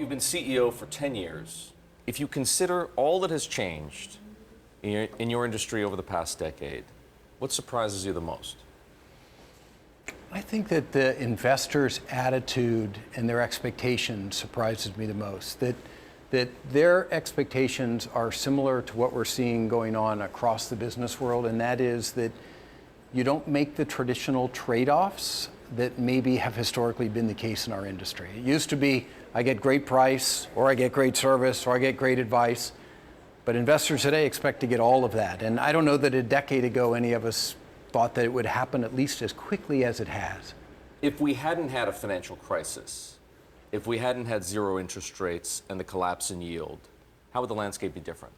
you've been CEO for 10 years. If you consider all that has changed in your industry over the past decade, what surprises you the most? I think that the investors' attitude and their expectations surprises me the most. That their expectations are similar to what we're seeing going on across the business world, and that is that you don't make the traditional trade-offs that maybe have historically been the case in our industry. It used to be, I get great price, or I get great service, or I get great advice. But investors today expect to get all of that. And I don't know that a decade ago any of us thought that it would happen at least as quickly as it has. If we hadn't had a financial crisis, if we hadn't had zero interest rates and the collapse in yield, how would the landscape be different?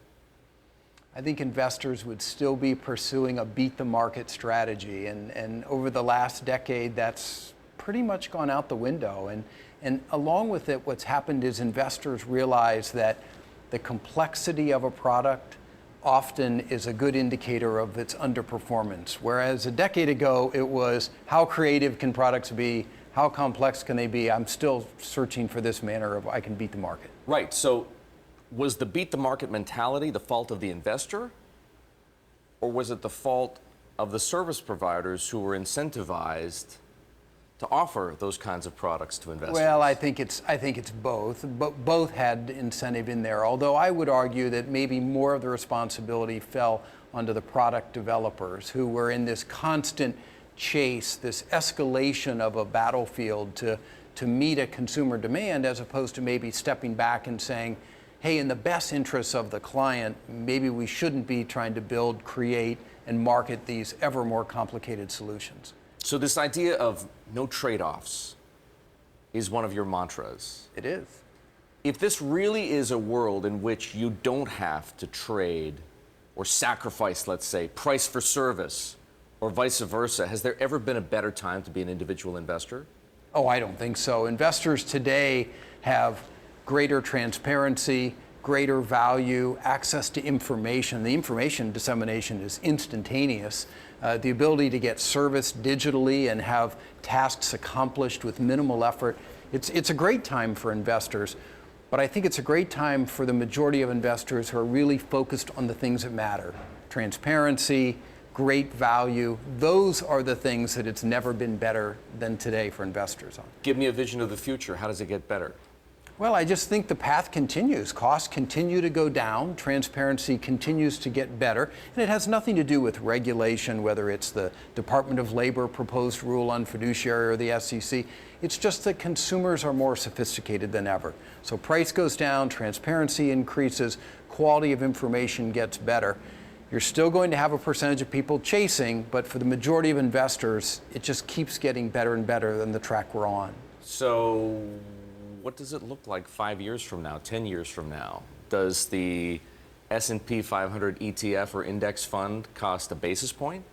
I think investors would still be pursuing a beat-the-market strategy. And over the last decade, that's pretty much gone out the window. And along with it, what's happened is investors realize that the complexity of a product often is a good indicator of its underperformance. Whereas a decade ago, it was how creative can products be, how complex can they be? I'm still searching for this manner of I can beat the market. Right, so was the beat the market mentality the fault of the investor? Or was it the fault of the service providers who were incentivized to offer those kinds of products to investors? Well, I think it's both. But both had incentive in there. Although I would argue that maybe more of the responsibility fell onto the product developers who were in this constant chase, this escalation of a battlefield to meet a consumer demand, as opposed to maybe stepping back and saying, hey, in the best interests of the client, maybe we shouldn't be trying to build, create, and market these ever more complicated solutions. So this idea of no trade-offs is one of your mantras. It is. If this really is a world in which you don't have to trade or sacrifice, let's say, price for service, or vice versa, has there ever been a better time to be an individual investor? Oh, I don't think so. Investors today have greater transparency, greater value, access to information. The information dissemination is instantaneous. The ability to get service digitally and have tasks accomplished with minimal effort. It's a great time for investors, but I think it's a great time for the majority of investors who are really focused on the things that matter. Transparency, great value. Those are the things that it's never been better than today for investors on. Give me a vision of the future. How does it get better? Well, I just think the path continues. Costs continue to go down. Transparency continues to get better. And it has nothing to do with regulation, whether it's the Department of Labor proposed rule on fiduciary or the SEC. It's just that consumers are more sophisticated than ever. So price goes down, transparency increases, quality of information gets better. You're still going to have a percentage of people chasing, but for the majority of investors, it just keeps getting better and better than the track we're on. So what does it look like 5 years from now, 10 years from now? Does the S&P 500 ETF or index fund cost a basis point?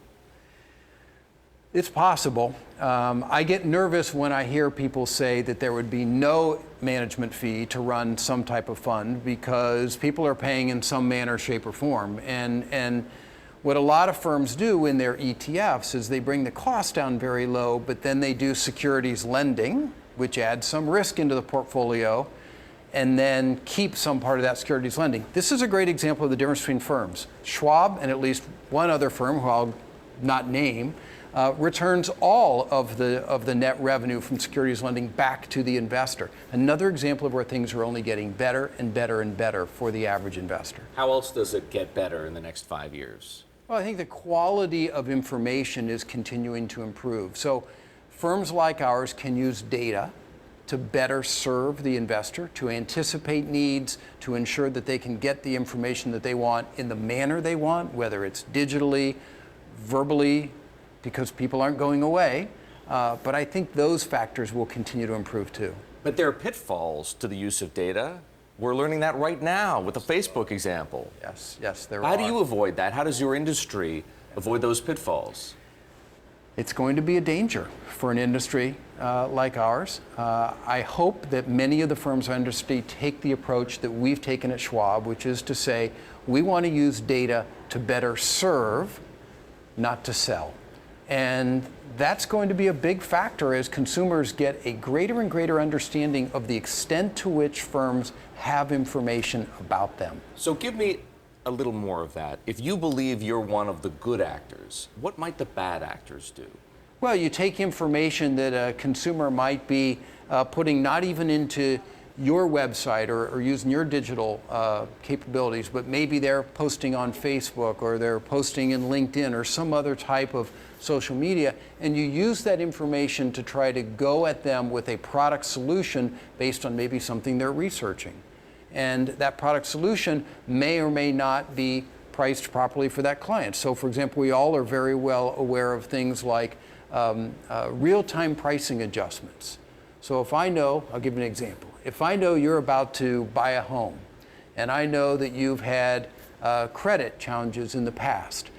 It's possible. I get nervous when I hear people say that there would be no management fee to run some type of fund because people are paying in some manner, shape, or form. And what a lot of firms do in their ETFs is they bring the cost down very low, but then they do securities lending, which adds some risk into the portfolio, and then keep some part of that securities lending. This is a great example of the difference between firms. Schwab and at least one other firm, who I'll not name, returns all of the net revenue from securities lending back to the investor. Another example of where things are only getting better and better and better for the average investor. How else does it get better in the next 5 years? Well, I think the quality of information is continuing to improve. So firms like ours can use data to better serve the investor, to anticipate needs, to ensure that they can get the information that they want in the manner they want, whether it's digitally, verbally, because people aren't going away. But I think those factors will continue to improve too. But there are pitfalls to the use of data. We're learning that right now with the Facebook example. Yes, there are. How do you avoid that? How does your industry avoid those pitfalls? It's going to be a danger for an industry like ours. I hope that many of the firms in our industry take the approach that we've taken at Schwab, which is to say we want to use data to better serve, not to sell. And that's going to be a big factor as consumers get a greater and greater understanding of the extent to which firms have information about them. So give me a little more of that. If you believe you're one of the good actors, what might the bad actors do? Well, you take information that a consumer might be putting not even into your website or using your digital capabilities, but maybe they're posting on Facebook or they're posting in LinkedIn or some other type of social media, and you use that information to try to go at them with a product solution based on maybe something they're researching. And that product solution may or may not be priced properly for that client. So for example, we all are very well aware of things like real-time pricing adjustments. So if I know, I'll give you an example. If I know you're about to buy a home, and I know that you've had credit challenges in the past,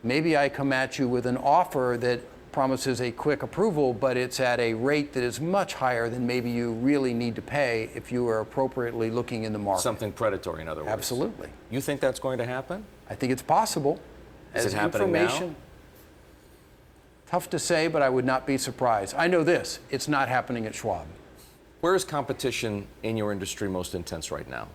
maybe I come at you with an offer that promises a quick approval, but it's at a rate that is much higher than maybe you really need to pay if you are appropriately looking in the market. Something predatory, in other words. Absolutely. You think that's going to happen? I think it's possible. Is it happening now? Tough to say, but I would not be surprised. I know this, it's not happening at Schwab. Where is competition in your industry most intense right now?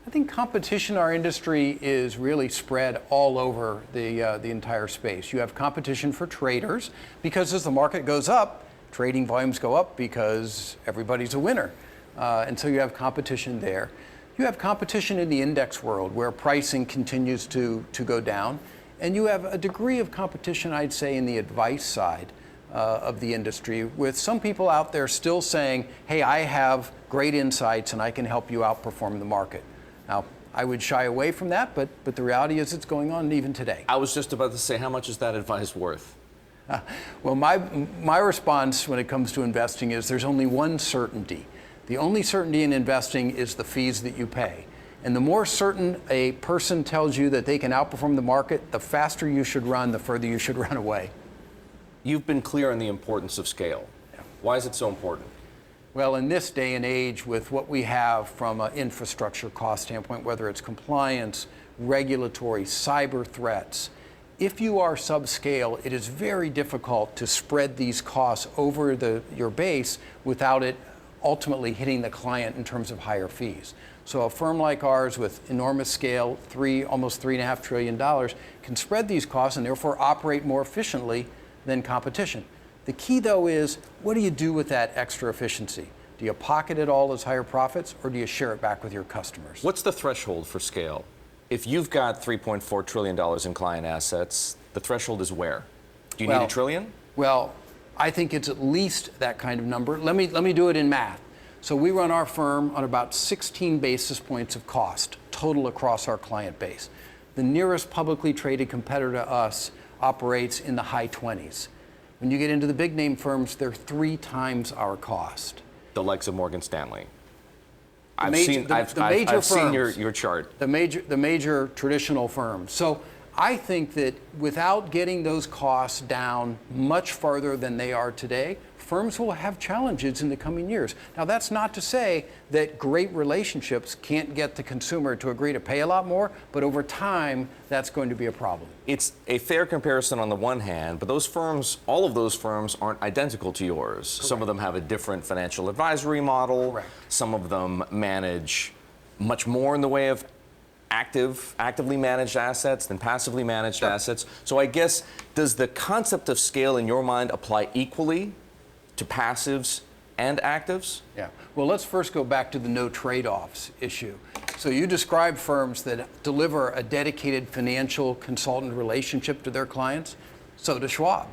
I think competition in our industry is really spread all over the entire space. You have competition for traders because as the market goes up, trading volumes go up because everybody's a winner. And so you have competition there. You have competition in the index world where pricing continues to go down. And you have a degree of competition, I'd say, in the advice side of the industry, with some people out there still saying, hey, I have great insights and I can help you outperform the market. Now, I would shy away from that, but the reality is it's going on even today. I was just about to say, how much is that advice worth? Well, my response when it comes to investing is there's only one certainty. The only certainty in investing is the fees that you pay. And the more certain a person tells you that they can outperform the market, the faster you should run, the further you should run away. You've been clear on the importance of scale. Yeah. Why is it so important? Well, in this day and age, with what we have from an infrastructure cost standpoint, whether it's compliance, regulatory, cyber threats, if you are subscale, it is very difficult to spread these costs over your base without it ultimately hitting the client in terms of higher fees. So a firm like ours with enormous scale, almost $3.5 trillion, can spread these costs and therefore operate more efficiently than competition. The key, though, is what do you do with that extra efficiency? Do you pocket it all as higher profits, or do you share it back with your customers? What's the threshold for scale? If you've got $3.4 trillion in client assets, the threshold is where? Do you need $1 trillion? Well, I think it's at least that kind of number. Let me do it in math. So we run our firm on about 16 basis points of cost total across our client base. The nearest publicly traded competitor to us operates in the high 20s. When you get into the big name firms, they're 3 times our cost. The likes of Morgan Stanley. I've I've seen your chart. The major traditional firms. So I think that without getting those costs down much further than they are today, firms will have challenges in the coming years. Now, that's not to say that great relationships can't get the consumer to agree to pay a lot more, but over time, that's going to be a problem. It's a fair comparison on the one hand, but those firms, all of those firms aren't identical to yours. Correct. Some of them have a different financial advisory model. Correct. Some of them manage much more in the way of actively managed assets than passively managed assets. So I guess, does the concept of scale in your mind apply equally to passives and actives? Yeah. Well, let's first go back to the no trade-offs issue. So you describe firms that deliver a dedicated financial consultant relationship to their clients. So does Schwab.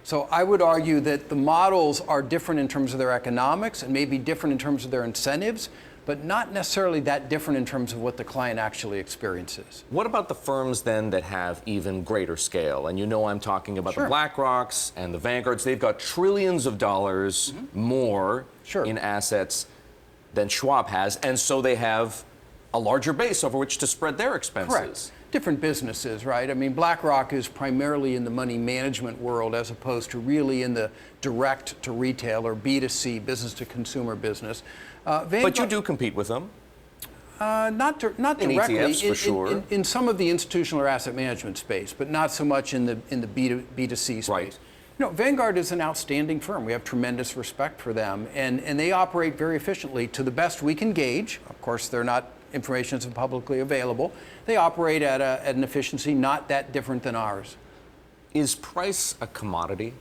So I would argue that the models are different in terms of their economics and maybe different in terms of their incentives, but not necessarily that different in terms of what the client actually experiences. What about the firms then that have even greater scale? And you know I'm talking about Sure. the BlackRocks and the Vanguards. They've got trillions of dollars more Sure. in assets than Schwab has, and so they have a larger base over which to spread their expenses. Correct. Different businesses, right? I mean, BlackRock is primarily in the money management world as opposed to really in the direct to retail or B2C, business to consumer business. But you do compete with them. Not In directly. ETFs, for sure. In some of the institutional or asset management space, but not so much in the B2C space. Right. Vanguard is an outstanding firm. We have tremendous respect for them, and they operate very efficiently to the best we can gauge. Of course, they're not information isn't publicly available. They operate at an efficiency not that different than ours. Is price a commodity?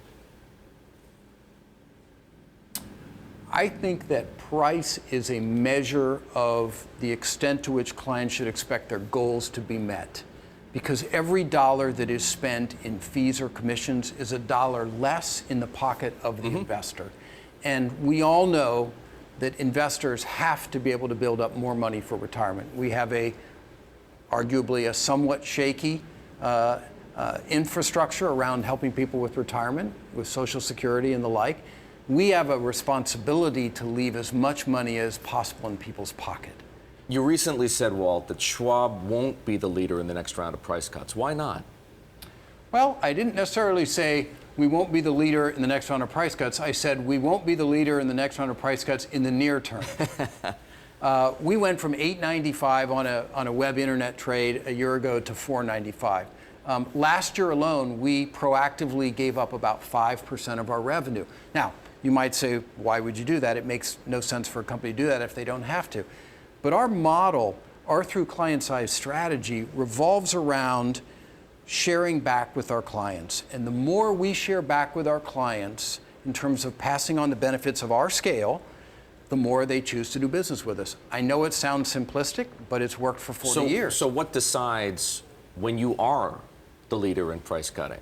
I think that price is a measure of the extent to which clients should expect their goals to be met. Because every dollar that is spent in fees or commissions is a dollar less in the pocket of the investor. And we all know that investors have to be able to build up more money for retirement. We have arguably a somewhat shaky infrastructure around helping people with retirement, with Social Security and the like. We have a responsibility to leave as much money as possible in people's pocket. You recently said, Walt, that Schwab won't be the leader in the next round of price cuts. Why not? Well, I didn't necessarily say we won't be the leader in the next round of price cuts. I said we won't be the leader in the next round of price cuts in the near term. We went from $8.95 on a web internet trade a year ago to $4.95. Last year alone, we proactively gave up about 5% of our revenue. Now, you might say, why would you do that? It makes no sense for a company to do that if they don't have to. But our model, our through client-sized strategy, revolves around sharing back with our clients. And the more we share back with our clients in terms of passing on the benefits of our scale, the more they choose to do business with us. I know it sounds simplistic, but it's worked for 40 years. So what decides when you are the leader in price cutting?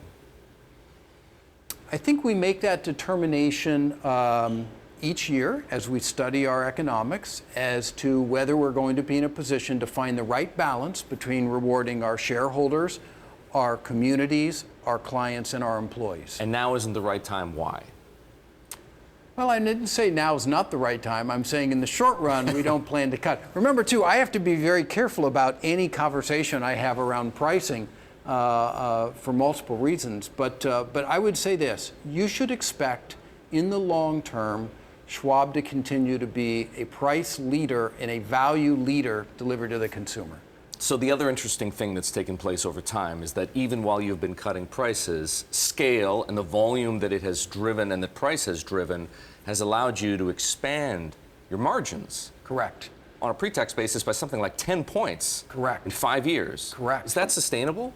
I think we make that determination each year as we study our economics as to whether we're going to be in a position to find the right balance between rewarding our shareholders, our communities, our clients, and our employees. And now isn't the right time. Why? Well, I didn't say now is not the right time. I'm saying in the short run, we don't plan to cut. Remember, too, I have to be very careful about any conversation I have around pricing for multiple reasons. But I would say this. You should expect, in the long term, Schwab to continue to be a price leader and a value leader delivered to the consumer. So the other interesting thing that's taken place over time is that even while you've been cutting prices, scale and the volume that it has driven and the price has driven has allowed you to expand your margins. Correct. On a pre-tax basis by something like 10 points. Correct. In 5 years. Correct. Is that sustainable?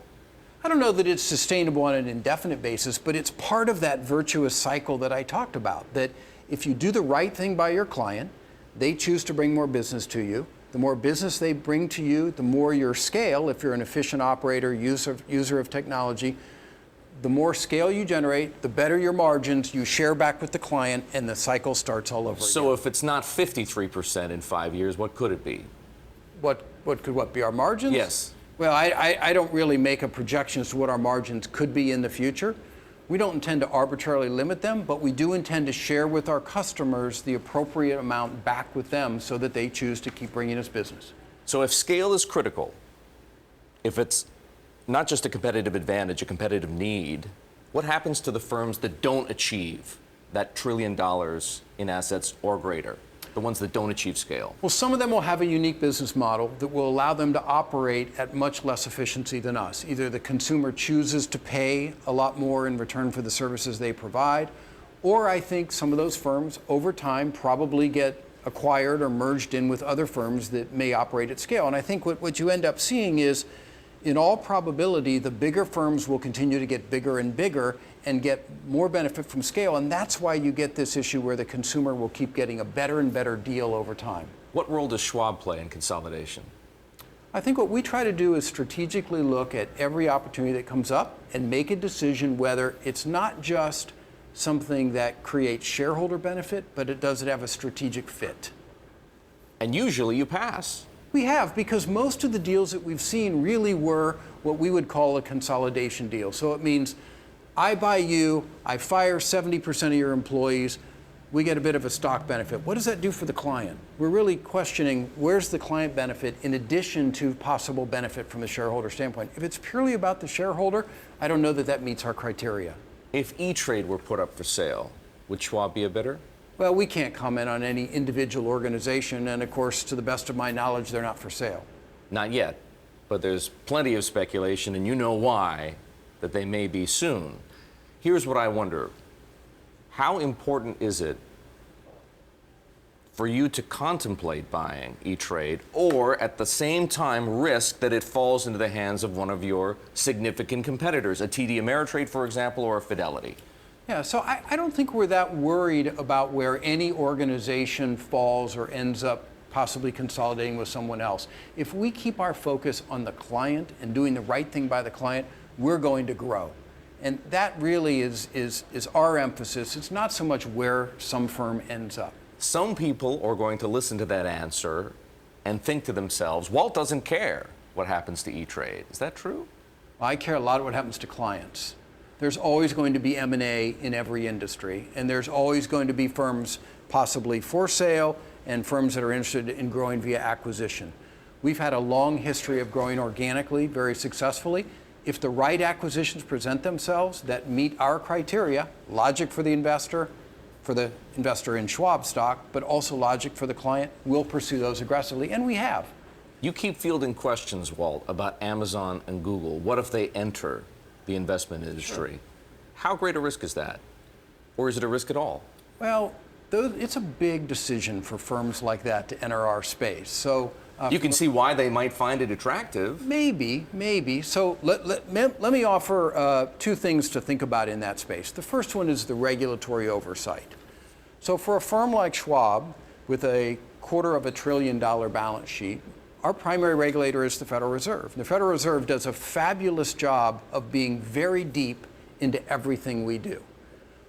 I don't know that it's sustainable on an indefinite basis, but it's part of that virtuous cycle that I talked about, that if you do the right thing by your client, they choose to bring more business to you. The more business they bring to you, the more your scale, if you're an efficient operator, user of technology, the more scale you generate, the better your margins, you share back with the client, and the cycle starts all over again. So if it's not 53% in 5 years, what could it be? What could be our margins? Yes. Well, I don't really make a projection as to what our margins could be in the future. We don't intend to arbitrarily limit them, but we do intend to share with our customers the appropriate amount back with them so that they choose to keep bringing us business. So if scale is critical, if it's not just a competitive advantage, a competitive need, what happens to the firms that don't achieve that $1 trillion in assets or greater? The ones that don't achieve scale? Well, some of them will have a unique business model that will allow them to operate at much less efficiency than us. Either the consumer chooses to pay a lot more in return for the services they provide, or I think some of those firms over time probably get acquired or merged in with other firms that may operate at scale. And I think what you end up seeing is, in all probability, the bigger firms will continue to get bigger and bigger and get more benefit from scale. And that's why you get this issue where the consumer will keep getting a better and better deal over time. What role does Schwab play in consolidation? I think what we try to do is strategically look at every opportunity that comes up and make a decision whether it's not just something that creates shareholder benefit, but does it have a strategic fit? And usually you pass. We have, because most of the deals that we've seen really were what we would call a consolidation deal. So it means I buy you, I fire 70% of your employees, we get a bit of a stock benefit. What does that do for the client? We're really questioning where's the client benefit in addition to possible benefit from the shareholder standpoint. If it's purely about the shareholder, I don't know that that meets our criteria. If E-Trade were put up for sale, would Schwab be a bidder? Well, we can't comment on any individual organization, and of course, to the best of my knowledge, they're not for sale. Not yet, but there's plenty of speculation, and you know why, that they may be soon. Here's what I wonder. How important is it for you to contemplate buying E-Trade, or at the same time risk that it falls into the hands of one of your significant competitors, a TD Ameritrade, for example, or a Fidelity? Yeah, so I don't think we're that worried about where any organization falls or ends up possibly consolidating with someone else. If we keep our focus on the client and doing the right thing by the client, we're going to grow. And that really is our emphasis. It's not so much where some firm ends up. Some people are going to listen to that answer and think to themselves, Walt doesn't care what happens to E-Trade. Is that true? I care a lot what happens to clients. There's always going to be M&A in every industry, and there's always going to be firms possibly for sale and firms that are interested in growing via acquisition. We've had a long history of growing organically very successfully. If the right acquisitions present themselves that meet our criteria, logic for the investor in Schwab stock, but also logic for the client, we'll pursue those aggressively, and we have. You keep fielding questions, Walt, about Amazon and Google. What if they enter the investment industry? Sure. How great a risk is that? Or is it a risk at all? Well, it's a big decision for firms like that to enter our space. So you can see why they might find it attractive. Maybe. So let me offer two things to think about in that space. The first one is the regulatory oversight. So for a firm like Schwab, with a $250 billion balance sheet, our primary regulator is the Federal Reserve. The Federal Reserve does a fabulous job of being very deep into everything we do.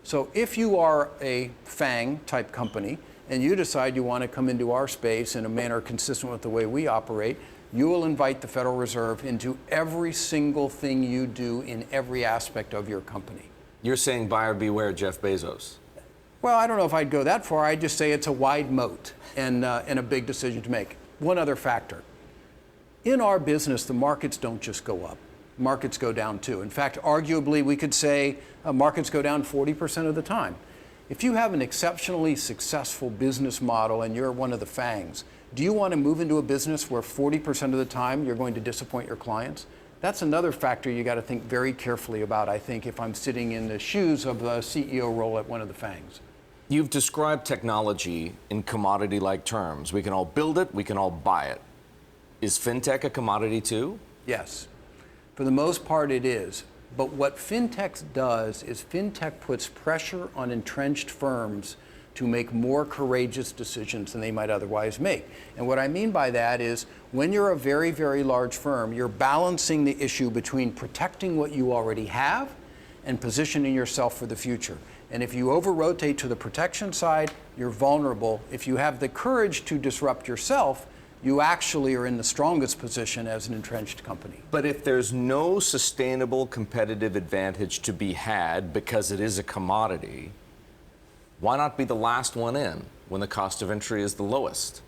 So if you are a FANG type company and you decide you want to come into our space in a manner consistent with the way we operate, you will invite the Federal Reserve into every single thing you do in every aspect of your company. You're saying buyer beware Jeff Bezos? Well, I don't know if I'd go that far. I'd just say it's a wide moat and a big decision to make. One other factor. In our business, the markets don't just go up. Markets go down too. In fact, arguably, we could say markets go down 40% of the time. If you have an exceptionally successful business model and you're one of the FANGs, do you want to move into a business where 40% of the time you're going to disappoint your clients? That's another factor you got to think very carefully about, I think, if I'm sitting in the shoes of the CEO role at one of the FANGs. You've described technology in commodity-like terms. We can all build it, we can all buy it. Is fintech a commodity too? Yes. For the most part, it is. But what fintech does is fintech puts pressure on entrenched firms to make more courageous decisions than they might otherwise make. And what I mean by that is when you're a very, very large firm, you're balancing the issue between protecting what you already have and positioning yourself for the future. And if you over-rotate to the protection side, you're vulnerable. If you have the courage to disrupt yourself, you actually are in the strongest position as an entrenched company. But if there's no sustainable competitive advantage to be had because it is a commodity, why not be the last one in when the cost of entry is the lowest?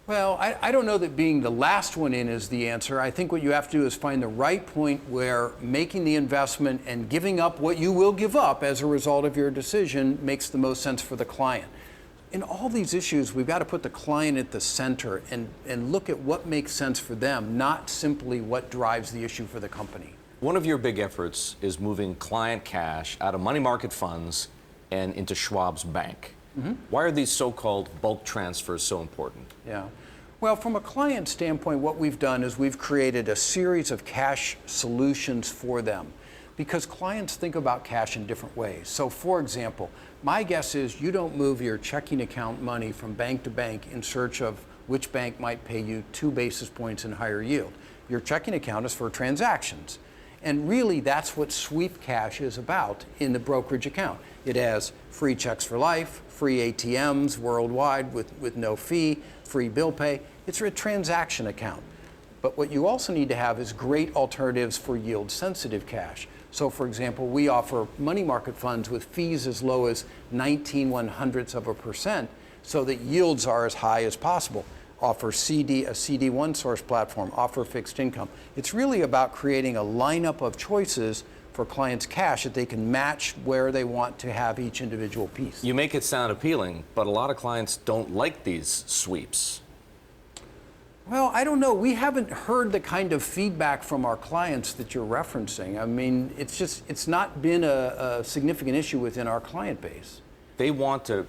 Well, I don't know that being the last one in is the answer. I think what you have to do is find the right point where making the investment and giving up what you will give up as a result of your decision makes the most sense for the client. In all these issues, we've got to put the client at the center and look at what makes sense for them, not simply what drives the issue for the company. One of your big efforts is moving client cash out of money market funds and into Schwab's bank. Mm-hmm. Why are these so-called bulk transfers so important? Yeah. Well, from a client standpoint, what we've done is we've created a series of cash solutions for them because clients think about cash in different ways. So, for example, my guess is you don't move your checking account money from bank to bank in search of which bank might pay you 2 basis points in higher yield. Your checking account is for transactions. And really, that's what sweep cash is about in the brokerage account. It has free checks for life, free ATMs worldwide with no fee, free bill pay. It's a transaction account. But what you also need to have is great alternatives for yield-sensitive cash. So, for example, we offer money market funds with fees as low as 0.19% so that yields are as high as possible. Offer a CD1 source platform, offer fixed income. It's really about creating a lineup of choices for clients' cash that they can match where they want to have each individual piece. You make it sound appealing, but a lot of clients don't like these sweeps. Well, I don't know. We haven't heard the kind of feedback from our clients that you're referencing. I mean, it's not been a significant issue within our client base. They want to,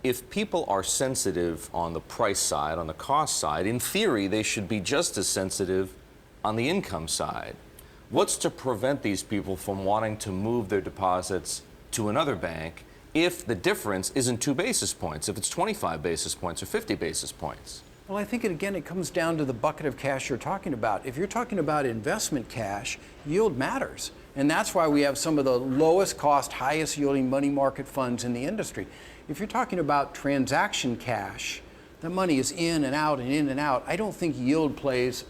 if people are sensitive on the price side, on the cost side, in theory, they should be just as sensitive on the income side. What's to prevent these people from wanting to move their deposits to another bank if the difference isn't 2 basis points, if it's 25 basis points or 50 basis points? Well, I think, it comes down to the bucket of cash you're talking about. If you're talking about investment cash, yield matters. And that's why we have some of the lowest cost, highest yielding money market funds in the industry. If you're talking about transaction cash, the money is in and out and in and out. I don't think yield plays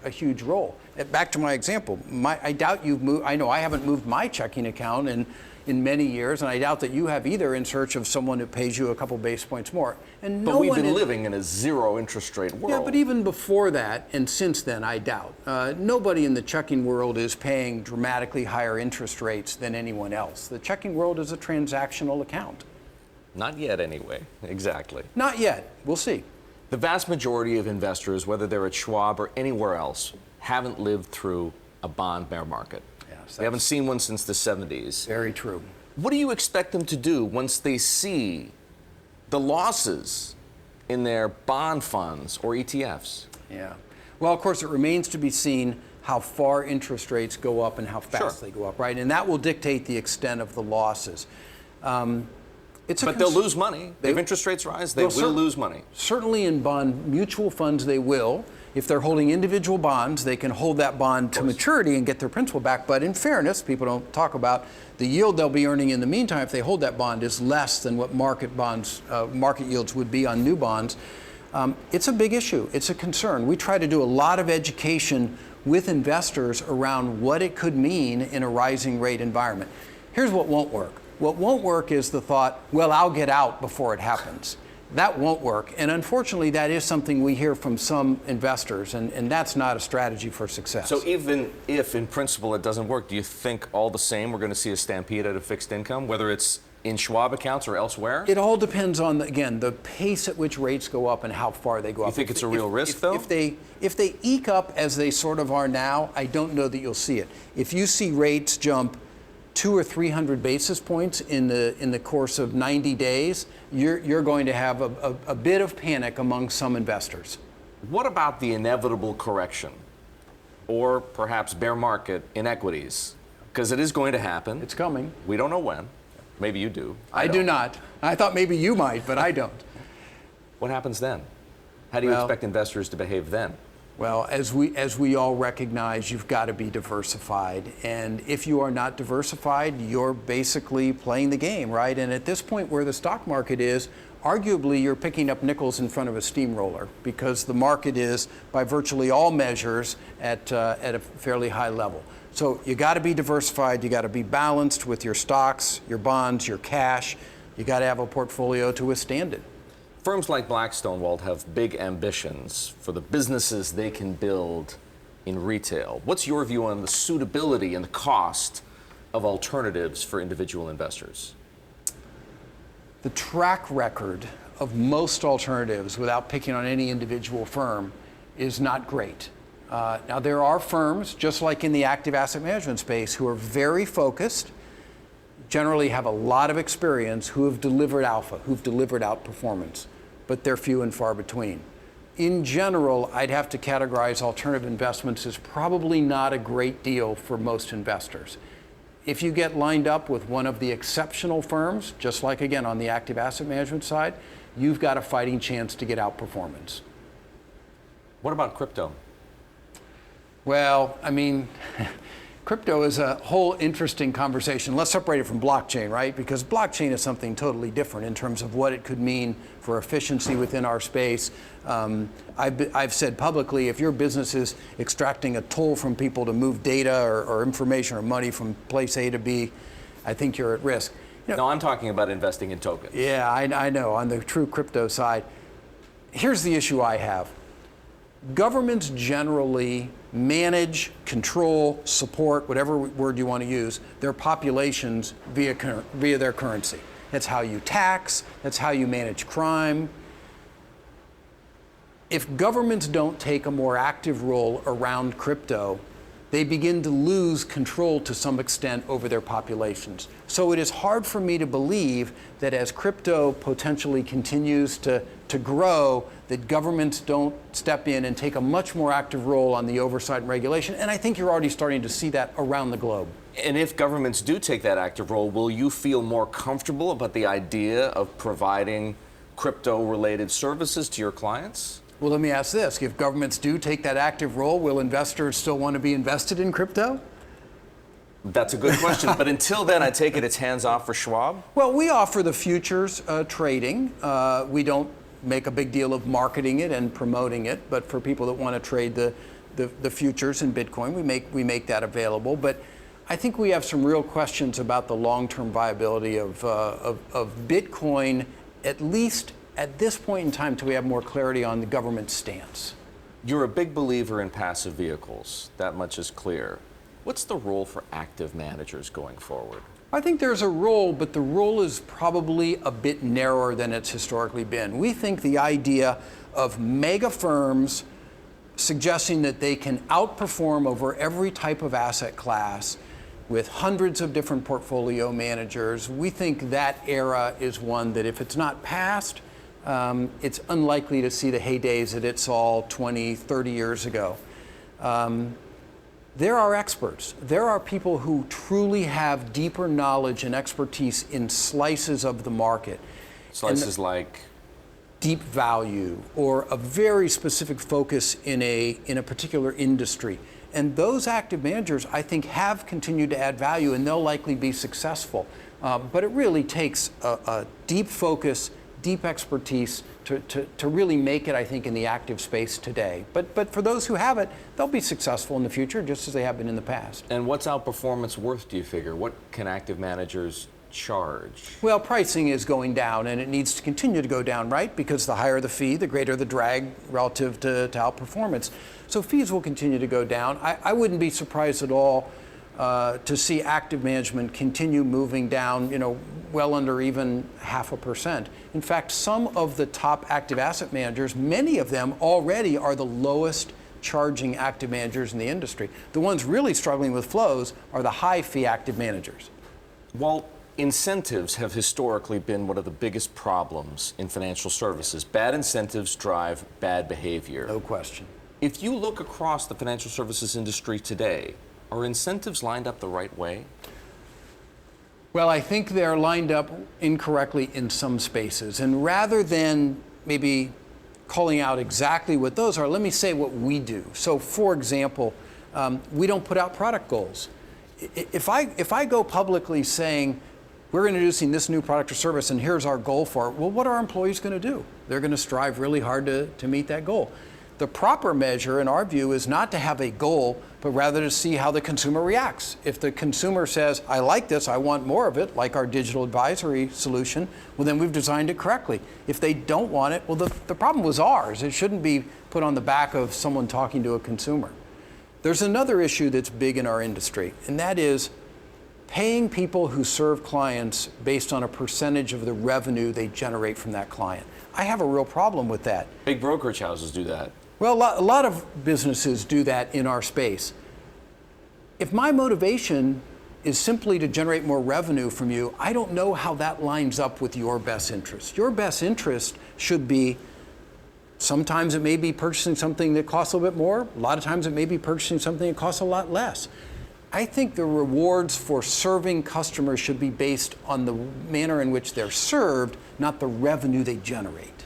a huge role. Back to my example, I doubt you've moved, I know I haven't moved my checking account in many years, and I doubt that you have either, in search of someone who pays you a couple base points more. And but we've been living in a zero interest rate world. Yeah, but even before that and since then, I doubt. Nobody in the checking world is paying dramatically higher interest rates than anyone else. The checking world is a transactional account. Not yet, anyway. Exactly. Not yet. We'll see. The vast majority of investors, whether they're at Schwab or anywhere else, haven't lived through a bond bear market. Yes, they haven't seen one since the 70s. Very true. What do you expect them to do once they see the losses in their bond funds or ETFs? Yeah. Well, of course, it remains to be seen how far interest rates go up and how fast they go up, right? And that will dictate the extent of the losses. But they'll lose money. If interest rates rise, they will lose money. Certainly in bond mutual funds, they will. If they're holding individual bonds, they can hold that bond to maturity and get their principal back. But in fairness, people don't talk about the yield they'll be earning in the meantime if they hold that bond is less than what market yields would be on new bonds. It's a big issue. It's a concern. We try to do a lot of education with investors around what it could mean in a rising rate environment. Here's what won't work. What won't work is the thought, well, I'll get out before it happens. That won't work. And unfortunately, that is something we hear from some investors, and that's not a strategy for success. So even if, in principle, it doesn't work, do you think all the same we're going to see a stampede at a fixed income, whether it's in Schwab accounts or elsewhere? It all depends on, again, the pace at which rates go up and how far they go up. You think it's a real risk, though? If they eke up as they sort of are now, I don't know that you'll see it. If you see rates jump 200 or 300 basis points in the course of 90 days, you're going to have a bit of panic among some investors. What about the inevitable correction, or perhaps bear market in equities? Because it is going to happen. It's coming. We don't know when. Maybe you do. I do not. I thought maybe you might, but I don't. What happens then? How do you expect investors to behave then? Well, as we all recognize, you've got to be diversified. And if you are not diversified, you're basically playing the game, right? And at this point where the stock market is, arguably you're picking up nickels in front of a steamroller, because the market is, by virtually all measures, at a fairly high level. So you got to be diversified. You got to be balanced with your stocks, your bonds, your cash. You got to have a portfolio to withstand it. Firms like Blackstone, Walt, have big ambitions for the businesses they can build in retail. What's your view on the suitability and the cost of alternatives for individual investors? The track record of most alternatives, without picking on any individual firm, is not great. Now, there are firms, just like in the active asset management space, who are very focused, generally have a lot of experience, who have delivered alpha, who've delivered outperformance, but they're few and far between. In general, I'd have to categorize alternative investments as probably not a great deal for most investors. If you get lined up with one of the exceptional firms, just like again on the active asset management side, you've got a fighting chance to get outperformance. What about crypto? Well, I mean, crypto is a whole interesting conversation. Let's separate it from blockchain, right? Because blockchain is something totally different in terms of what it could mean for efficiency within our space. I've said publicly, if your business is extracting a toll from people to move data or information or money from place A to B, I think you're at risk. You know, no, I'm talking about investing in tokens. Yeah, I know. On the true crypto side, here's the issue I have. Governments generally manage, control, support, whatever word you want to use, their populations via their currency. That's how you tax, that's how you manage crime. if governments don't take a more active role around crypto, they begin to lose control to some extent over their populations. So it is hard for me to believe that as crypto potentially continues to grow, that governments don't step in and take a much more active role on the oversight and regulation. And I think you're already starting to see that around the globe. And if governments do take that active role, will you feel more comfortable about the idea of providing crypto-related services to your clients? Well, let me ask this. If governments do take that active role, will investors still want to be invested in crypto? That's a good question. But until then, I take it it's hands off for Schwab? Well, we offer the futures trading. We don't make a big deal of marketing it and promoting it, but for people that want to trade the futures in Bitcoin, we make that available. But I think we have some real questions about the long-term viability of Bitcoin, at least at this point in time, till we have more clarity on the government's stance. You're a big believer in passive vehicles. That much is clear. What's the role for active managers going forward? I think there's a role, but the role is probably a bit narrower than it's historically been. We think the idea of mega firms suggesting that they can outperform over every type of asset class with hundreds of different portfolio managers, we think that era is one that if it's not past, it's unlikely to see the heydays that it saw 20, 30 years ago. There are experts. There are people who truly have deeper knowledge and expertise in slices of the market. Slices like? Deep value or a very specific focus in a particular industry. And those active managers, I think, have continued to add value, and they'll likely be successful. But it really takes a deep focus, deep expertise to really make it, I think, in the active space today. But for those who have it, they'll be successful in the future, just as they have been in the past. And what's outperformance worth, do you figure? What can active managers charge? Well, pricing is going down, and it needs to continue to go down, right? Because the higher the fee, the greater the drag relative to outperformance. So fees will continue to go down. I wouldn't be surprised at all to see active management continue moving down, well under even 0.5%. In fact, some of the top active asset managers, many of them already are the lowest charging active managers in the industry. The ones really struggling with flows are the high fee active managers. Well, incentives have historically been one of the biggest problems in financial services. Bad incentives drive bad behavior. No question. If you look across the financial services industry today, are incentives lined up the right way? Well, I think they're lined up incorrectly in some spaces. And rather than maybe calling out exactly what those are, let me say what we do. So, for example, we don't put out product goals. If I go publicly saying, we're introducing this new product or service and here's our goal for it, well, what are our employees going to do? They're going to strive really hard to meet that goal. The proper measure, in our view, is not to have a goal, but rather to see how the consumer reacts. If the consumer says, I like this, I want more of it, like our digital advisory solution, well, then we've designed it correctly. If they don't want it, well, the problem was ours. It shouldn't be put on the back of someone talking to a consumer. There's another issue that's big in our industry, and that is paying people who serve clients based on a percentage of the revenue they generate from that client. I have a real problem with that. Big brokerage houses do that. Well, a lot of businesses do that in our space. If my motivation is simply to generate more revenue from you, I don't know how that lines up with your best interest. Your best interest should be, sometimes it may be purchasing something that costs a little bit more. A lot of times it may be purchasing something that costs a lot less. I think the rewards for serving customers should be based on the manner in which they're served, not the revenue they generate.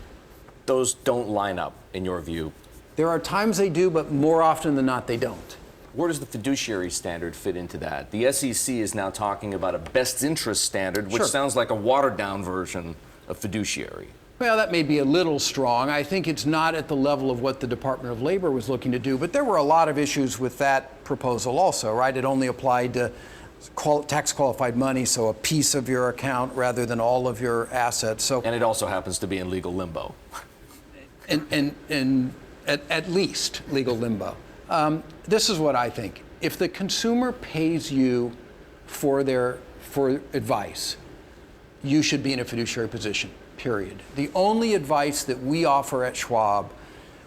Those don't line up, in your view. There are times they do, but more often than not, they don't. Where does the fiduciary standard fit into that? The SEC is now talking about a best interest standard, which sounds like a watered-down version of fiduciary. Well, that may be a little strong. I think it's not at the level of what the Department of Labor was looking to do, but there were a lot of issues with that proposal also, right? It only applied to tax-qualified money, so a piece of your account rather than all of your assets. And it also happens to be in legal limbo. And at least legal limbo. This is what I think. If the consumer pays you for advice, you should be in a fiduciary position, period. The only advice that we offer at Schwab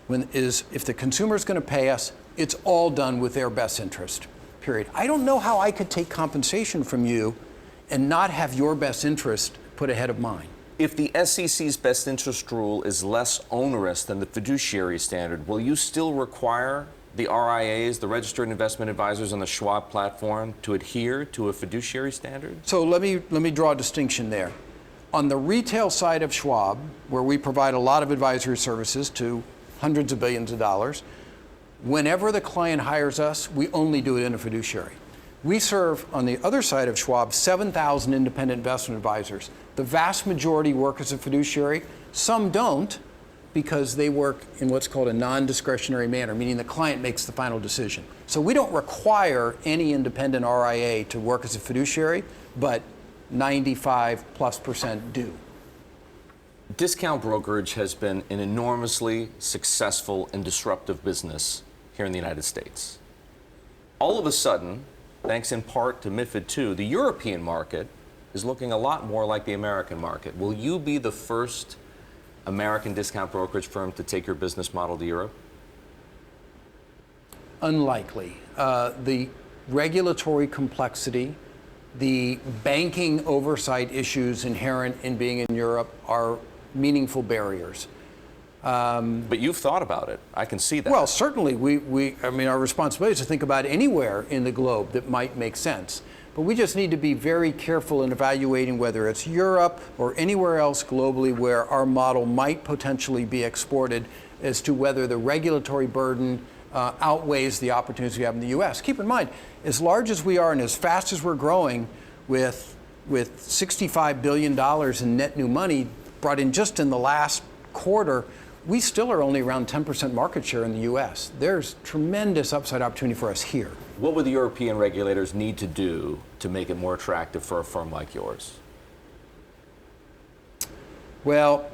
if the consumer is going to pay us, it's all done with their best interest, period. I don't know how I could take compensation from you and not have your best interest put ahead of mine. If the SEC's best interest rule is less onerous than the fiduciary standard, will you still require the RIAs, the registered investment advisors on the Schwab platform, to adhere to a fiduciary standard? So let me draw a distinction there. On the retail side of Schwab, where we provide a lot of advisory services to hundreds of billions of dollars, whenever the client hires us, we only do it in a fiduciary. We serve, on the other side of Schwab, 7,000 independent investment advisors. The vast majority work as a fiduciary. Some don't, because they work in what's called a non-discretionary manner, meaning the client makes the final decision. So we don't require any independent RIA to work as a fiduciary, but 95+% do. Discount brokerage has been an enormously successful and disruptive business here in the United States. All of a sudden, thanks in part to MiFID II, the European market is looking a lot more like the American market. Will you be the first American discount brokerage firm to take your business model to Europe? Unlikely. The regulatory complexity, the banking oversight issues inherent in being in Europe are meaningful barriers. But you've thought about it. I can see that. Well, certainly. I mean, our responsibility is to think about anywhere in the globe that might make sense. But we just need to be very careful in evaluating whether it's Europe or anywhere else globally where our model might potentially be exported as to whether the regulatory burden outweighs the opportunities we have in the U.S. Keep in mind, as large as we are and as fast as we're growing with $65 billion in net new money brought in just in the last quarter, we still are only around 10% market share in the U.S. There's tremendous upside opportunity for us here. What would the European regulators need to do to make it more attractive for a firm like yours? Well,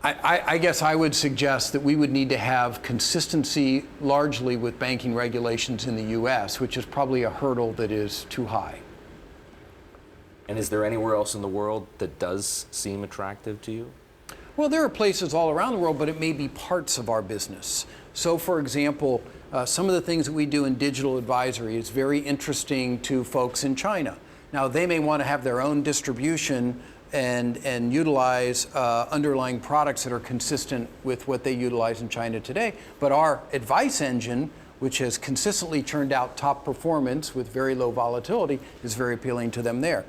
I guess I would suggest that we would need to have consistency largely with banking regulations in the U.S., which is probably a hurdle that is too high. And is there anywhere else in the world that does seem attractive to you? Well, there are places all around the world, but it may be parts of our business. So, for example, some of the things that we do in digital advisory is very interesting to folks in China. Now, they may want to have their own distribution and utilize underlying products that are consistent with what they utilize in China today. But our advice engine, which has consistently churned out top performance with very low volatility, is very appealing to them there.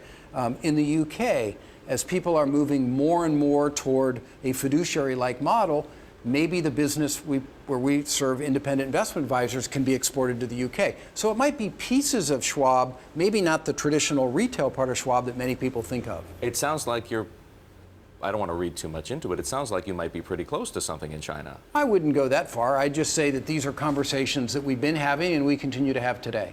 In the UK, as people are moving more and more toward a fiduciary-like model, maybe the business where we serve independent investment advisors can be exported to the UK. So it might be pieces of Schwab, maybe not the traditional retail part of Schwab that many people think of. It sounds like I don't want to read too much into it. It sounds like you might be pretty close to something in China. I wouldn't go that far. I'd just say that these are conversations that we've been having and we continue to have today.